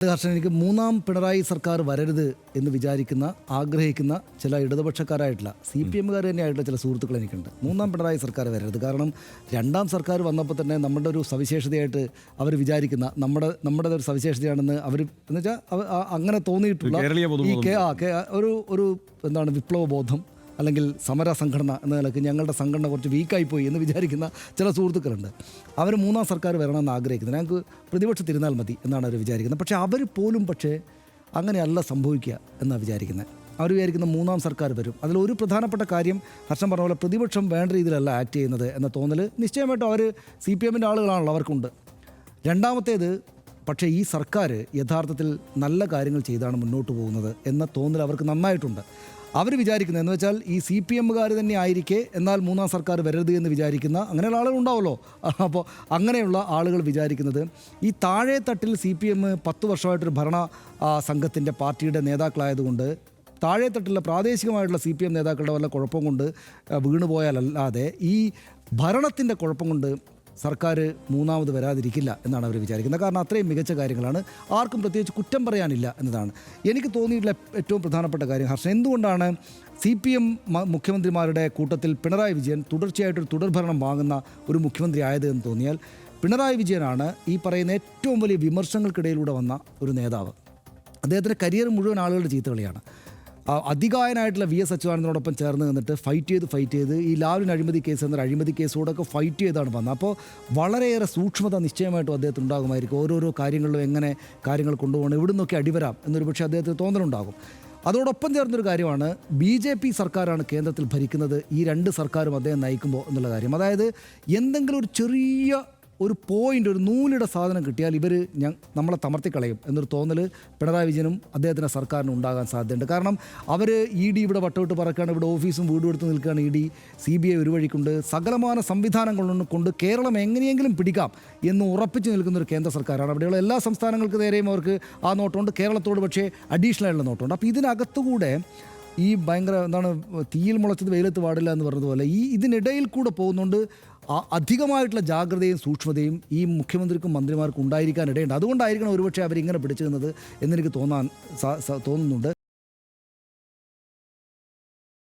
ഹർഷൻ, എനിക്ക് മൂന്നാം പിണറായി സർക്കാർ വരരുത് എന്ന് വിചാരിക്കുന്ന ആഗ്രഹിക്കുന്ന ചില ഇടതുപക്ഷക്കാരായിട്ടുള്ള CPM-കാർ തന്നെയായിട്ടുള്ള ചില സുഹൃത്തുക്കൾ എനിക്കുണ്ട്. മൂന്നാം പിണറായി സർക്കാർ വരരുത്. കാരണം രണ്ടാം സർക്കാർ വന്നപ്പോൾ തന്നെ നമ്മുടെ ഒരു സവിശേഷതയായിട്ട് അവർ വിചാരിക്കുന്ന നമ്മുടെ ഒരു സവിശേഷതയാണെന്ന് അവർ എന്ന് വെച്ചാൽ അങ്ങനെ തോന്നിയിട്ടുള്ള ഒരു എന്താണ് വിപ്ലവ ബോധം അല്ലെങ്കിൽ സമര സംഘടന എന്ന നിലയ്ക്ക് ഞങ്ങളുടെ സംഘടന കുറച്ച് വീക്കായിപ്പോയി എന്ന് വിചാരിക്കുന്ന ചില സുഹൃത്തുക്കളുണ്ട്. അവർ മൂന്നാം സർക്കാർ വരണമെന്ന് ആഗ്രഹിക്കുന്നത്. ഞങ്ങൾക്ക് പ്രതിപക്ഷത്തിരുന്നാൽ മതി എന്നാണ് അവർ വിചാരിക്കുന്നത്. പക്ഷേ അവർ പോലും അങ്ങനെയല്ല സംഭവിക്കുക എന്നാണ് വിചാരിക്കുന്നത്. അവർ വിചാരിക്കുന്ന മൂന്നാം സർക്കാർ വരും. അതിലൊരു പ്രധാനപ്പെട്ട കാര്യം ഹർഷൻ പറഞ്ഞ പോലെ പ്രതിപക്ഷം വേണ്ട രീതിയിലല്ല ആക്ട് ചെയ്യുന്നത് എന്ന തോന്നൽ നിശ്ചയമായിട്ടും അവർ CPM-ൻ്റെ ആളുകളാണല്ലോ, അവർക്കുണ്ട്. രണ്ടാമത്തേത്, പക്ഷേ ഈ സർക്കാർ യഥാർത്ഥത്തിൽ നല്ല കാര്യങ്ങൾ ചെയ്താണ് മുന്നോട്ട് പോകുന്നത് എന്ന തോന്നൽ അവർക്ക് നന്നായിട്ടുണ്ട്. അവർ വിചാരിക്കുന്നത് എന്ന് വെച്ചാൽ ഈ CPM-കാർ തന്നെ ആയിരിക്കെ എന്നാൽ മൂന്നാം സർക്കാർ വരരുത് എന്ന് വിചാരിക്കുന്ന അങ്ങനെയുള്ള ആളുകൾ ഉണ്ടാവുമല്ലോ. അപ്പോൾ അങ്ങനെയുള്ള ആളുകൾ വിചാരിക്കുന്നത് ഈ താഴെ തട്ടിൽ CPM 10 വർഷമായിട്ടൊരു ഭരണ സംഘത്തിൻ്റെ പാർട്ടിയുടെ നേതാക്കളായതുകൊണ്ട് താഴെ തട്ടിലുള്ള പ്രാദേശികമായിട്ടുള്ള CPM നേതാക്കളുടെ വല്ല കുഴപ്പം കൊണ്ട് വീണുപോയാലല്ലാതെ ഈ ഭരണത്തിൻ്റെ കുഴപ്പം കൊണ്ട് സർക്കാർ മൂന്നാമത് വരാതിരിക്കില്ല എന്നാണ് അവർ വിചാരിക്കുന്നത്. കാരണം അത്രയും മികച്ച കാര്യങ്ങളാണ്, ആർക്കും പ്രത്യേകിച്ച് കുറ്റം പറയാനില്ല എന്നതാണ് എനിക്ക് തോന്നിയിട്ടുള്ള ഏറ്റവും പ്രധാനപ്പെട്ട കാര്യം. ഹർഷൻ, എന്തുകൊണ്ടാണ് CPM മുഖ്യമന്ത്രിമാരുടെ കൂട്ടത്തിൽ പിണറായി വിജയൻ തുടർച്ചയായിട്ടൊരു തുടർഭരണം വാങ്ങുന്ന ഒരു മുഖ്യമന്ത്രി ആയത് എന്ന് തോന്നിയാൽ പിണറായി വിജയനാണ് ഈ പറയുന്ന ഏറ്റവും വലിയ വിമർശനങ്ങൾക്കിടയിലൂടെ വന്ന ഒരു നേതാവ്. അദ്ദേഹത്തിൻ്റെ കരിയർ മുഴുവൻ ആളുകളുടെ ചീത്തകളിയാണ്. അധികായനായിട്ടുള്ള VS അച്യുതാനന്ദനോടൊപ്പം ചേർന്ന് നിന്നിട്ട് ഫൈറ്റ് ചെയ്ത് ഈ ലാവ്ലിൻ അഴിമതി കേസ് എന്നൊരു അഴിമതി കേസോടൊക്കെ ഫൈറ്റ് ചെയ്താണ് വന്നത്. അപ്പോൾ വളരെയേറെ സൂക്ഷ്മത നിശ്ചയമായിട്ടും അദ്ദേഹത്തിന് ഉണ്ടാകുമായിരിക്കും. ഓരോരോ കാര്യങ്ങളിലും എങ്ങനെ കാര്യങ്ങൾ കൊണ്ടുപോകണം, എവിടെ നിന്നൊക്കെ അടിവരാം എന്നൊരു പക്ഷേ അദ്ദേഹത്തിന് തോന്നലുണ്ടാകും. അതോടൊപ്പം ചേർന്നൊരു കാര്യമാണ് BJP സർക്കാരാണ് കേന്ദ്രത്തിൽ ഭരിക്കുന്നത്, ഈ രണ്ട് സർക്കാരും അദ്ദേഹം നയിക്കുമ്പോൾ എന്നുള്ള കാര്യം. അതായത് എന്തെങ്കിലും ഒരു ചെറിയ ഒരു പോയിൻ്റ്, ഒരു നൂലിയുടെ സാധനം കിട്ടിയാൽ ഇവർ നമ്മളെ തമർത്തിക്കളയും എന്നൊരു തോന്നൽ പിണറായി വിജയനും അദ്ദേഹത്തിൻ്റെ സർക്കാരിനും ഉണ്ടാകാൻ സാധ്യതയുണ്ട്. കാരണം അവർ ED ഇവിടെ വട്ടമിട്ട് പറക്കുകയാണ്, ഇവിടെ ഓഫീസും വീടും എടുത്ത് നിൽക്കുകയാണ് ED, CBI ഒരു വഴിക്കുണ്ട്, സകലമാന സംവിധാനങ്ങൾ കൊണ്ട് കേരളം എങ്ങനെയെങ്കിലും പിടിക്കാം എന്ന് ഉറപ്പിച്ച് നിൽക്കുന്നൊരു കേന്ദ്ര സർക്കാരാണ്. അവിടെയുള്ള എല്ലാ സംസ്ഥാനങ്ങൾക്ക് നേരെയും അവർക്ക് ആ നോട്ടമുണ്ട്, കേരളത്തോട് പക്ഷേ അഡീഷണൽ ആയിട്ടുള്ള നോട്ടമുണ്ട്. അപ്പോൾ ഇതിനകത്തുകൂടെ ഈ ഭയങ്കര തീയിൽ മുളച്ചത് വെയിലത്ത് പാടില്ല എന്ന് പറഞ്ഞതുപോലെ ഇതിനിടയിൽ കൂടെ പോകുന്നുണ്ട് അധികമായിട്ടുള്ള ജാഗ്രതയും സൂക്ഷ്മതയും ഈ മുഖ്യമന്ത്രിക്കും മന്ത്രിമാർക്കും ഉണ്ടായിരിക്കാൻ ഇടയുണ്ട്. അതുകൊണ്ടായിരിക്കണം ഒരുപക്ഷെ അവരിങ്ങനെ പിടിച്ചു നിന്നത് എന്നെനിക്ക് തോന്നുന്നുണ്ട്.